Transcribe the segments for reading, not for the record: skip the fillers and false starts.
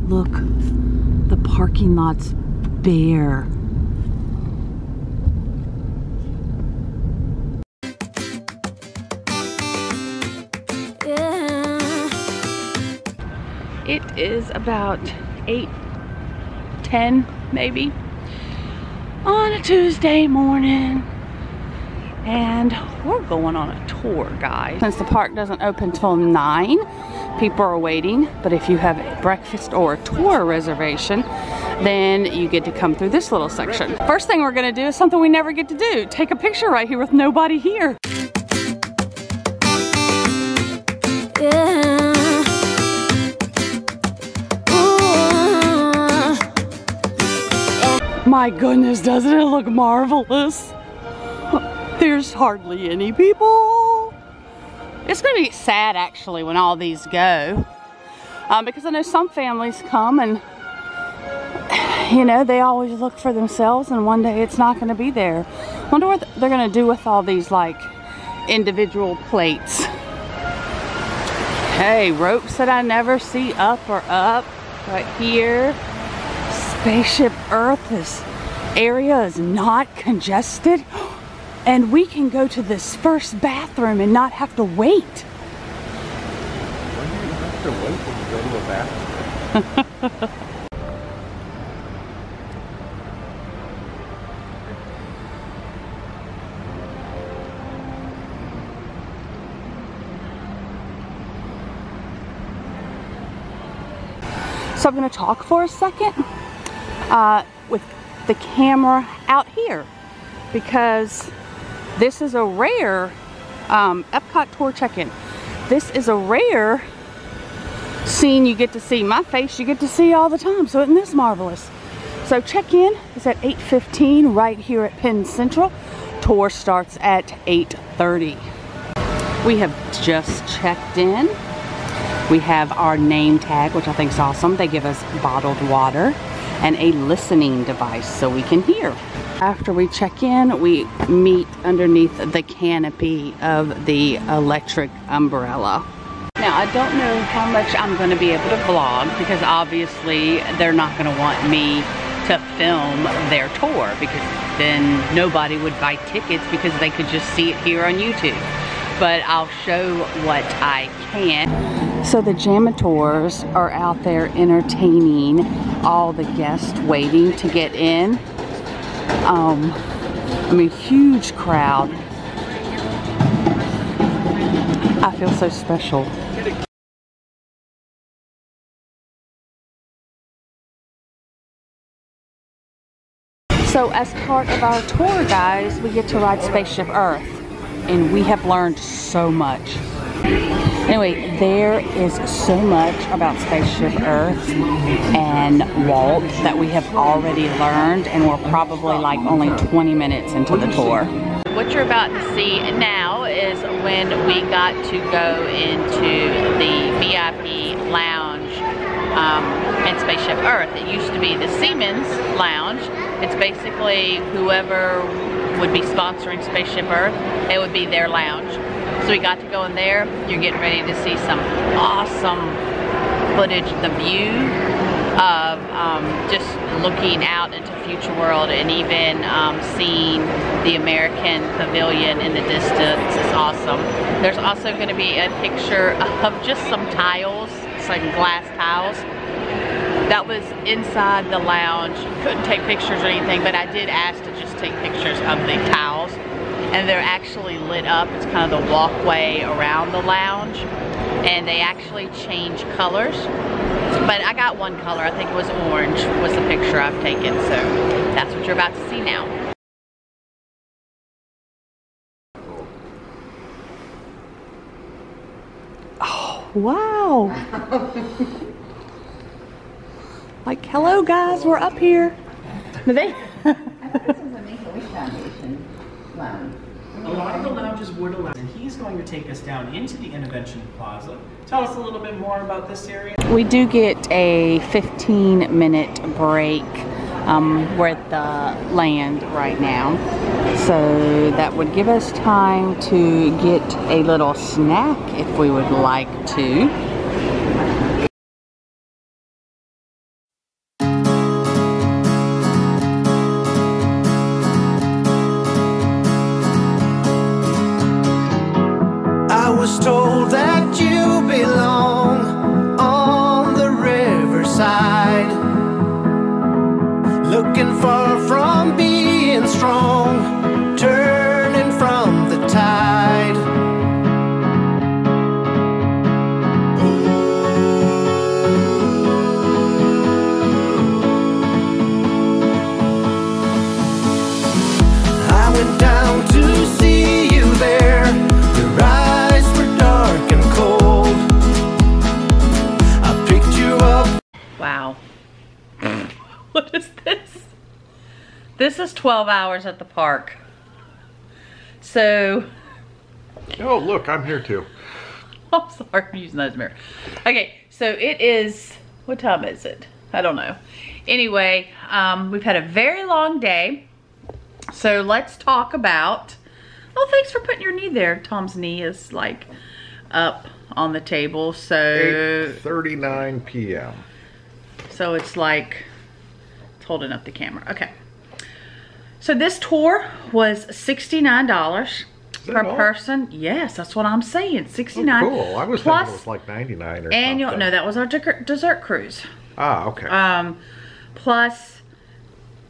Look, the parking lot's bare. It is about 8:10 maybe on a Tuesday morning, and we're going on a tour, guys. Since the park doesn't open till 9, people are waiting, but if you have a breakfast or a tour reservation, then you get to come through this little section. First thing we're gonna do is something we never get to do, take a picture right here with nobody here. My goodness, doesn't it look marvelous? There's hardly any people. It's gonna be sad actually when all these go, because I know some families come and, you know, they always look for themselves, and one day it's not gonna be there. Wonder what they're gonna do with all these like individual plates. Hey, ropes that I never see up or up right here. Spaceship Earth, this area is not congested, and we can go to this first bathroom and not have to wait. When do you have to wait when you go to a bathroom? So I'm going to talk for a second with the camera out here, because this is a rare Epcot tour check-in. This is a rare scene you get to see. My face you get to see all the time, so isn't this marvelous? So check-in is at 8:15 right here at Penn Central. Tour starts at 8:30. We have just checked in. We have our name tag, which I think is awesome. They give us bottled water and a listening device so we can hear. After we check in, we meet underneath the canopy of the electric umbrella. Now, I don't know how much I'm going to be able to vlog, because obviously they're not going to want me to film their tour, because then nobody would buy tickets because they could just see it here on YouTube. But I'll show what I can. So the Jamators are out there entertaining all the guests waiting to get in. I mean, huge crowd. I feel so special. So as part of our tour, guys, we get to ride Spaceship Earth, and we have learned so much. Anyway, there is so much about Spaceship Earth and Walt that we have already learned, and we're probably like only 20 minutes into the tour. What you're about to see now is when we got to go into the VIP lounge in Spaceship Earth. It used to be the Seamen's Lounge. It's basically whoever would be sponsoring Spaceship Earth, it would be their lounge. So we got to go in there. You're getting ready to see some awesome footage, the view of just looking out into Future World, and even seeing the American Pavilion in the distance is awesome. There's also going to be a picture of just some tiles, some glass tiles. That was inside the lounge. Couldn't take pictures or anything, but I did ask to just take pictures of the tiles. And they're actually lit up. It's kind of the walkway around the lounge, and they actually change colors. But I got one color, I think it was orange, was the picture I've taken. So that's what you're about to see now. Oh, wow. Like, hello guys, we're up here. I thought this was a Make-A-Wish Foundation lounge. A lot of the lounges would allow, and he's going to take us down into the Intervention Plaza. Tell us a little bit more about this area. We do get a 15-minute break. We're at the land right now, so that would give us time to get a little snack if we would like to. was told that you belong on the riverside, looking far from being strong, turning from the tide. I went down to see you there. Your eyes were dark and cold. I picked you up. Wow. What is this? This is 12 hours at the park. So, Oh, look, I'm here too. I'm sorry, I'm using that as a mirror. Okay, so it is, what time is it? I don't know. Anyway, we've had a very long day. So let's talk about, oh, thanks for putting your knee there. Tom's knee is like up on the table. So 8:39 p.m. So it's like, it's holding up the camera. Okay. So this tour was $69 per all? person. Yes, that's what I'm saying. $69. Oh, cool. I was thinking it was like 99 or annual, something. no, that was our dessert cruise. Ah, okay. Plus,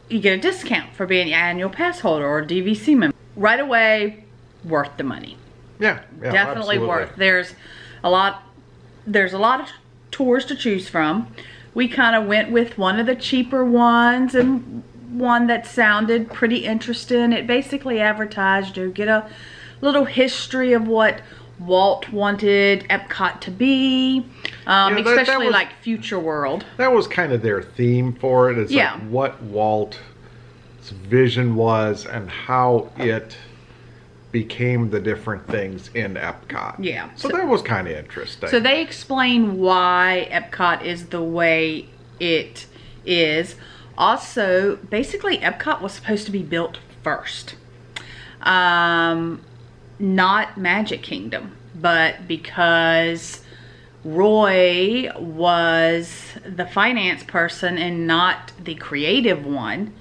you get a discount for being an annual pass holder or a DVC member. Right away, worth the money. Yeah, Definitely absolutely. worth. There's a lot of tours to choose from. We kind of went with one of the cheaper ones and one that sounded pretty interesting. It basically advertised to get a little history of what Walt wanted Epcot to be, especially like Future World. That was kind of their theme for it. It's Yeah. like what Walt's vision was and how it became the different things in Epcot. Yeah. So that was kind of interesting. So they explain why Epcot is the way it is. Also, basically Epcot was supposed to be built first. Not Magic Kingdom, but because Roy was the finance person and not the creative one,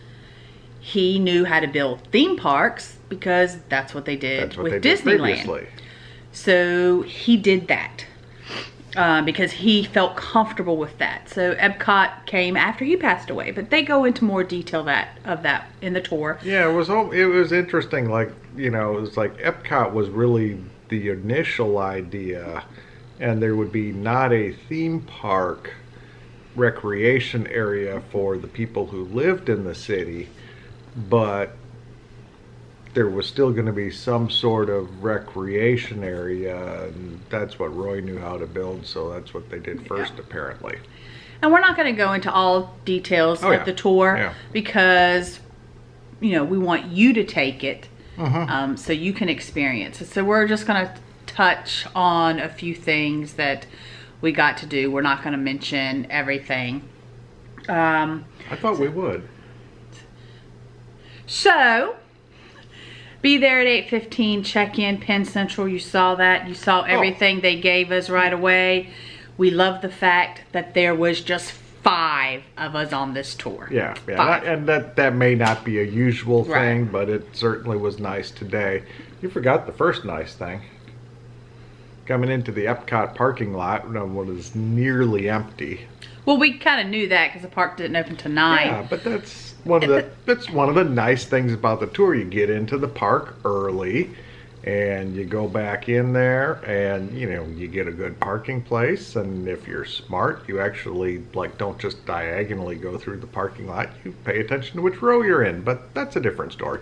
he knew how to build theme parks because that's what they did with Disneyland. Previously. So he did that because he felt comfortable with that. So Epcot came after he passed away, but they go into more detail of that in the tour. Yeah, it was interesting. Like, you know, it was like Epcot was really the initial idea, and there would be not a theme park recreation area for the people who lived in the city, but there was still going to be some sort of recreation area, and that's what Roy knew how to build, so that's what they did first, apparently. And we're not going to go into all details of the tour because, you know, we want you to take it so you can experience it. So we're just going to touch on a few things that we got to do. We're not going to mention everything. I thought we would. So, be there at 8:15, check in, Penn Central. You saw that. You saw everything they gave us right away. We love the fact that there was just 5 of us on this tour. Yeah. 5. And that may not be a usual thing, but it certainly was nice today. You forgot the first nice thing. Coming into the Epcot parking lot when it was nearly empty. Well, we kind of knew that because the park didn't open tonight. Yeah, but that's one of the nice things about the tour. You get into the park early, and you go back in there, and you know you get a good parking place. And if you're smart, you actually don't just diagonally go through the parking lot. You pay attention to which row you're in. But that's a different story.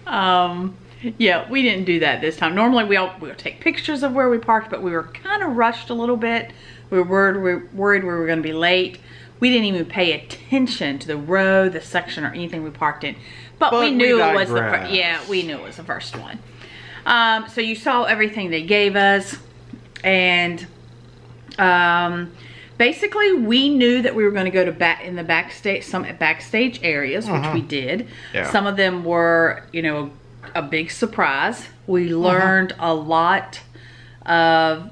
Yeah, we didn't do that this time. Normally we'll take pictures of where we parked, but we were kind of rushed a little bit. We were worried we were going to be late. We didn't even pay attention to the row, the section, or anything we parked in. But we knew it was the first. Yeah, we knew it was the first one. So you saw everything they gave us, and basically we knew that we were going to go to in the backstage, some backstage areas, which we did. Yeah. Some of them were, you know, a big surprise. We learned a lot of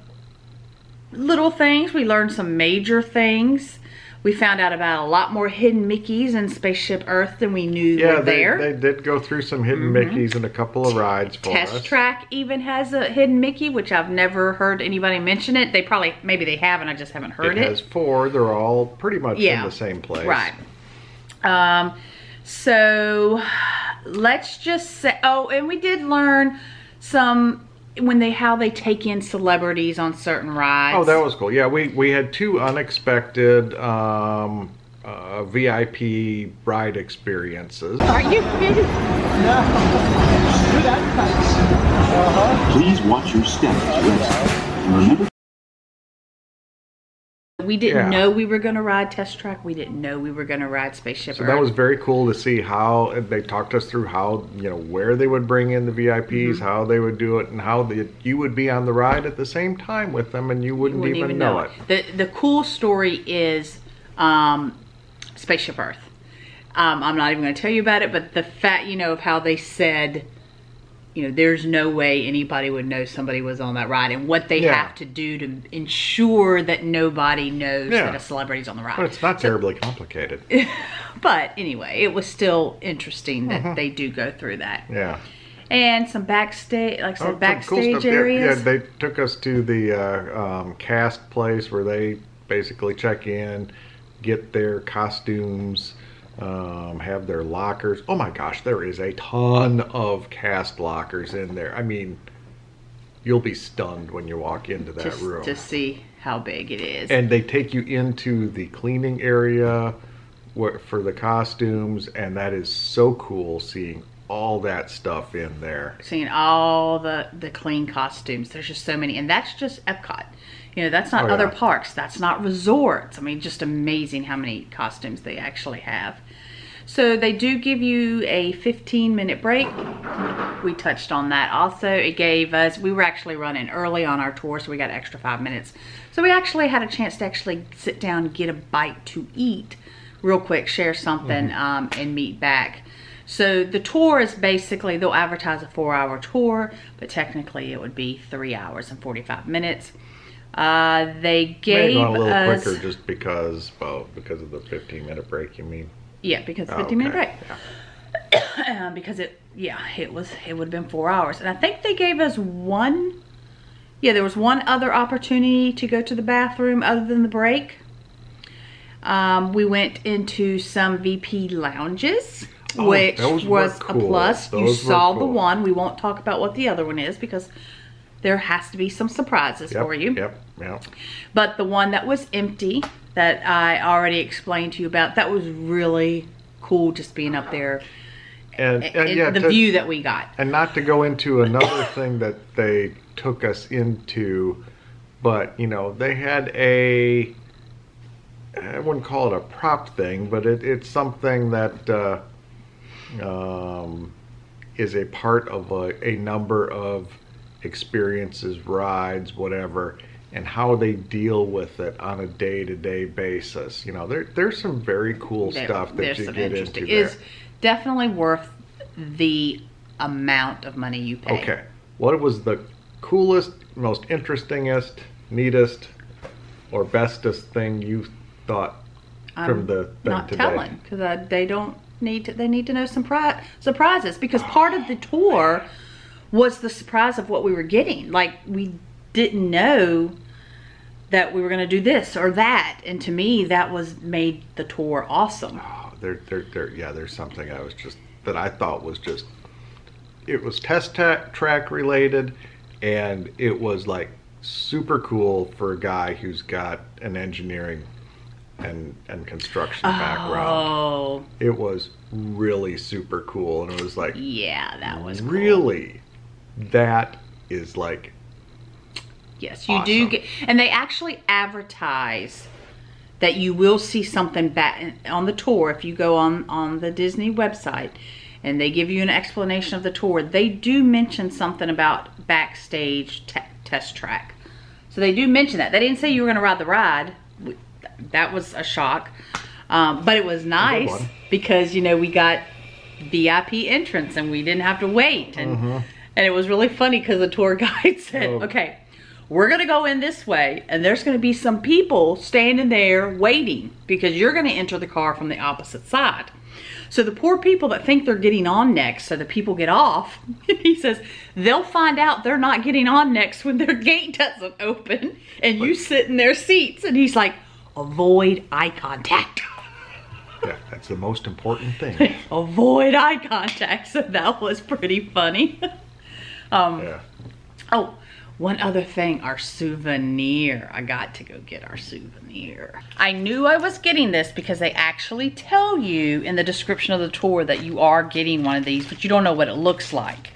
little things. We learned some major things, We found out about a lot more hidden Mickeys in Spaceship Earth than we knew were there. They did go through some hidden Mickeys and a couple of rides for us. Test Track even has a hidden Mickey, which I've never heard anybody mention it. They probably, maybe they have and I just haven't heard it. It has 4. They're all pretty much in the same place. Right. So let's just say, oh, and we did learn some how they take in celebrities on certain rides. Oh, that was cool. Yeah, we had 2 unexpected VIP ride experiences. Are you kidding? Please watch your steps. And remember. We didn't know we were going to ride Test Track. We didn't know we were going to ride Spaceship Earth. That was very cool to see how they talked us through how, where they would bring in the VIPs, how they would do it, and how you would be on the ride at the same time with them and you wouldn't even know it. The cool story is Spaceship Earth. I'm not even going to tell you about it, but the fact, of how they said, there's no way anybody would know somebody was on that ride, and what they have to do to ensure that nobody knows that a celebrity's on the ride. But it's not terribly complicated. But anyway, it was still interesting that they do go through that. Yeah. And some backstage, like I said, backstage cool areas. Yeah, they took us to the cast place where they basically check in, get their costumes, have their lockers. Oh my gosh, there is a ton of cast lockers in there. I mean, you'll be stunned when you walk into that room. To see how big it is. And they take you into the cleaning area for the costumes, and that is so cool seeing all that stuff in there. Seeing all the clean costumes. There's just so many, and that's just Epcot. That's not other parks. That's not resorts. I mean, just amazing how many costumes they actually have. So they do give you a 15-minute break. We touched on that also. It gave us, we were actually running early on our tour, so we got extra 5 minutes. So we actually had a chance to actually sit down and get a bite to eat real quick, share something, and meet back. So the tour is basically, they'll advertise a 4-hour tour, but technically it would be 3 hours and 45 minutes. They gave us a little quicker just because of the 15-minute break, you mean? Yeah, because 15-minute break. Yeah. Because it would have been 4 hours. And I think they gave us there was one other opportunity to go to the bathroom other than the break. We went into some VP lounges, which was a plus. You saw the one. We won't talk about what the other one is because there has to be some surprises for you. Yep. But the one that was empty, that I already explained to you about, that was really cool, just being up there and the view that we got. And not to go into another thing that they took us into, but they had I wouldn't call it a prop thing, but it's something that is a part of a number of experiences, rides, whatever, and how they deal with it on a day-to-day basis. There's some very cool stuff that you get into there. It's definitely worth the amount of money you pay. Okay, what was the coolest, most interestingest, neatest, or bestest thing you thought from the thing not today? Telling, because they need to know some surprises, because part of the tour was the surprise of what we were getting. Like, we didn't know that we were going to do this or that, and to me that made the tour awesome. Oh, there's something that I thought was just, it was Test Track related, and it was like super cool for a guy who's got an engineering and construction background. It was really super cool, and it was like, yeah, that was cool. Really, that is like, yes, you do get, and they actually advertise that you will see something back on the tour. If you go on the Disney website and they give you an explanation of the tour, they do mention something about Backstage Test Track. So they do mention that. They didn't say you were going to ride the ride. That was a shock. But it was nice because, we got VIP entrance and we didn't have to wait. And it was really funny because the tour guide said, okay, we're gonna go in this way, and there's gonna be some people standing there waiting because you're gonna enter the car from the opposite side. So the poor people that think they're getting on next, so the people get off, he says, they'll find out they're not getting on next when their gate doesn't open and you sit in their seats. And he's like, avoid eye contact. Yeah, that's the most important thing. Avoid eye contact. So that was pretty funny. Yeah. Oh, one other thing, our souvenir. I got to go get our souvenir. I knew I was getting this because they actually tell you in the description of the tour that you are getting one of these, but you don't know what it looks like.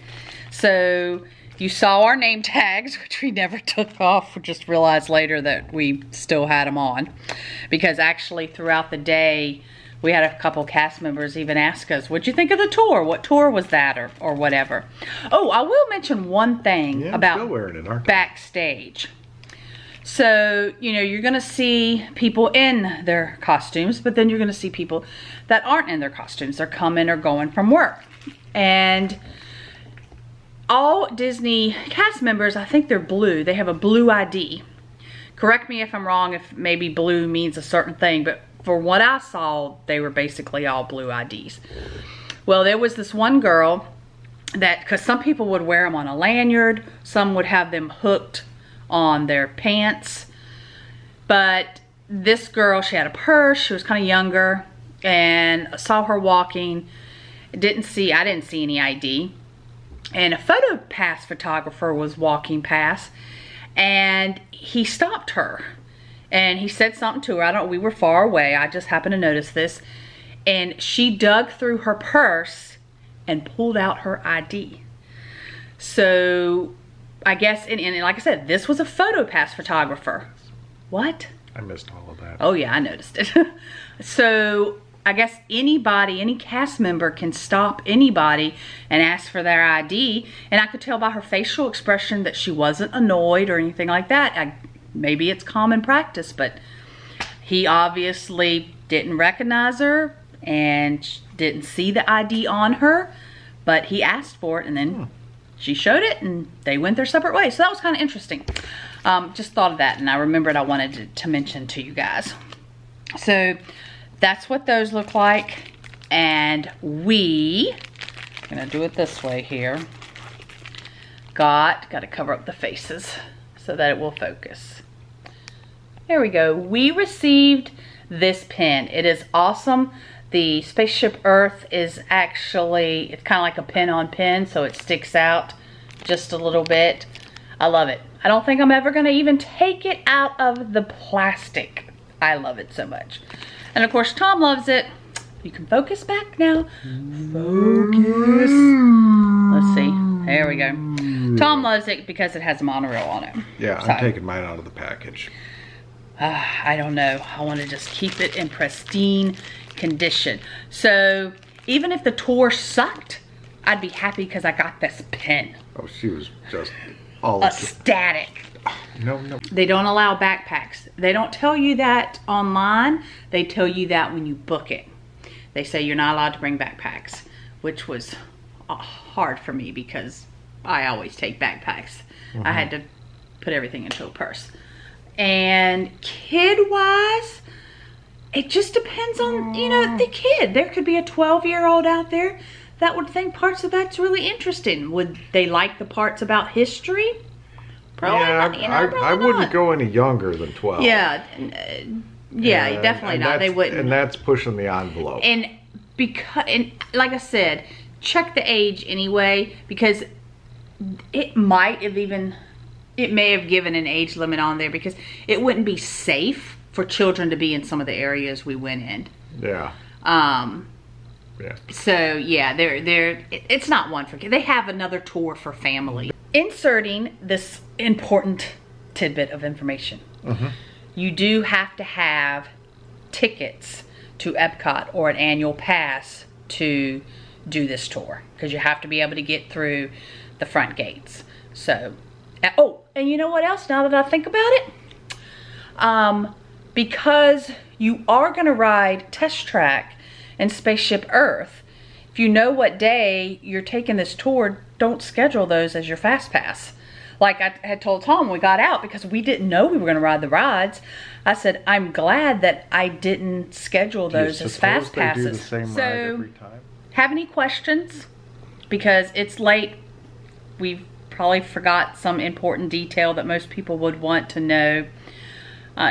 So you saw our name tags, which we never took off. We just realized later that we still had them on. Because actually throughout the day, we had a couple cast members even ask us, what'd you think of the tour? What tour was that, or whatever. Oh, I will mention one thing about Backstage. So, you know, you're gonna see people in their costumes, but then you're gonna see people that aren't in their costumes. They're coming or going from work. And all Disney cast members, I think they're blue. They have a blue ID. Correct me if I'm wrong, if maybe blue means a certain thing, but for what I saw, they were basically all blue IDs. Well, there was this one girl that, because some people would wear them on a lanyard, some would have them hooked on their pants. But this girl, she had a purse, she was kind of younger, and I saw her walking. I didn't see any ID. And a photo pass photographer was walking past, and he stopped her. And he said something to her. We were far away. I just happened to notice this. And she dug through her purse and pulled out her ID. So I guess, and like I said, this was a photo pass photographer. What? I missed all of that. Oh yeah, I noticed it. So I guess anybody, any cast member can stop anybody and ask for their ID. And I could tell by her facial expression that she wasn't annoyed or anything like that. Maybe it's common practice, but he obviously didn't recognize her and didn't see the ID on her, but he asked for it, and then she showed it and they went their separate ways. So that was kind of interesting. Just thought of that, and I remembered I wanted to mention to you guys. So that's what those look like. And I'm gonna do it this way here. Got to cover up the faces so that it will focus. There we go. We received this pin. It is awesome. The Spaceship Earth is actually, it's kind of like a pin on pin, so it sticks out just a little bit. I love it. I don't think I'm ever gonna even take it out of the plastic. I love it so much. And of course, Tom loves it. You can focus back now. Focus. Let's see. There we go. Tom loves it because it has a monorail on it. Yeah, So, I'm taking mine out of the package. I don't know. I want to just keep it in pristine condition. So even if the tour sucked, I'd be happy because I got this pin. Oh, she was just all ecstatic. No. They don't allow backpacks. They don't tell you that online. They tell you that when you book it. They say you're not allowed to bring backpacks, which was hard for me because I always take backpacks. I had to put everything into a purse. And kid-wise, it just depends on, you know, the kid. There could be a 12-year-old out there that would think parts of that's really interesting. Would they like the parts about history? Probably not, you know, I wouldn't go any younger than 12. Yeah, definitely not. They wouldn't. And that's pushing the envelope. And like I said, check the age anyway, because it may have given an age limit on there because it wouldn't be safe for children to be in some of the areas we went in. Yeah. Yeah. So yeah, it's not one for kids. They have another tour for family. Inserting this important tidbit of information. You do have to have tickets to Epcot or an annual pass to do this tour, because you have to be able to get through the front gates. So, oh, and you know what else, now that I think about it? Because you are gonna ride Test Track and Spaceship Earth, if you know what day you're taking this tour, don't schedule those as your fast pass. like I had told Tom when we got out, because we didn't know we were going to ride the rides. I said, I'm glad that I didn't schedule those as fast passes. Do the same ride every time? Have any questions? Because it's late. We've probably forgot some important detail that most people would want to know.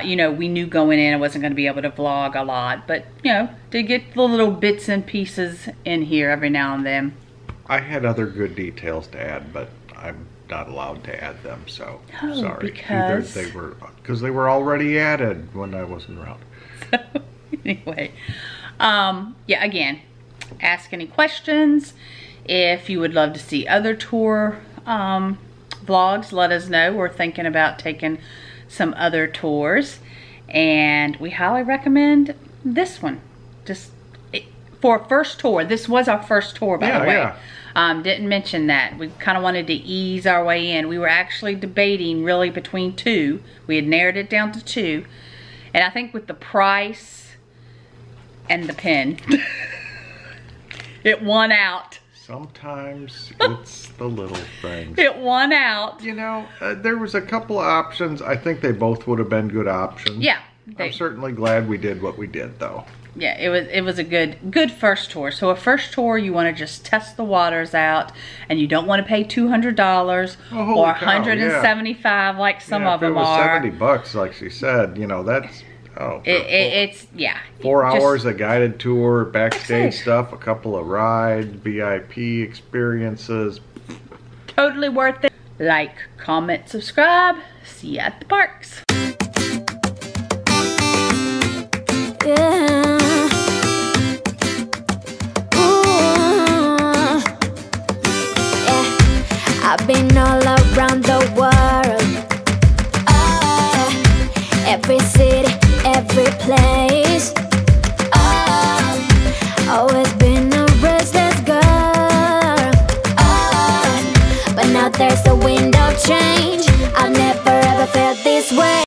You know, we knew going in I wasn't going to be able to vlog a lot, but, you know, did get the little bits and pieces in here every now and then. I had other good details to add, but I'm not allowed to add them, so sorry. Because they were already added when I wasn't around. So, anyway, yeah, again, ask any questions. If you would love to see other tour vlogs, let us know. We're thinking about taking some other tours, and we highly recommend this one. Just for a first tour. This was our first tour, by the way. Yeah. Didn't mention that. We kind of wanted to ease our way in. We were actually debating really between two. We had narrowed it down to two, and I think with the price and the pen, it won out. Sometimes it's the little things. It won out. You know, there was a couple of options. I think they both would have been good options. Yeah. I'm certainly glad we did what we did, though. Yeah, it was a good first tour. So a first tour, you want to just test the waters out, and you don't want to pay $200 or $175 like some of them are. If it was $70, like she said, you know, that's it's yeah. 4 hours of guided tour, backstage stuff, a couple of rides, VIP experiences. Totally worth it. Like, comment, subscribe. See you at the parks. Yeah.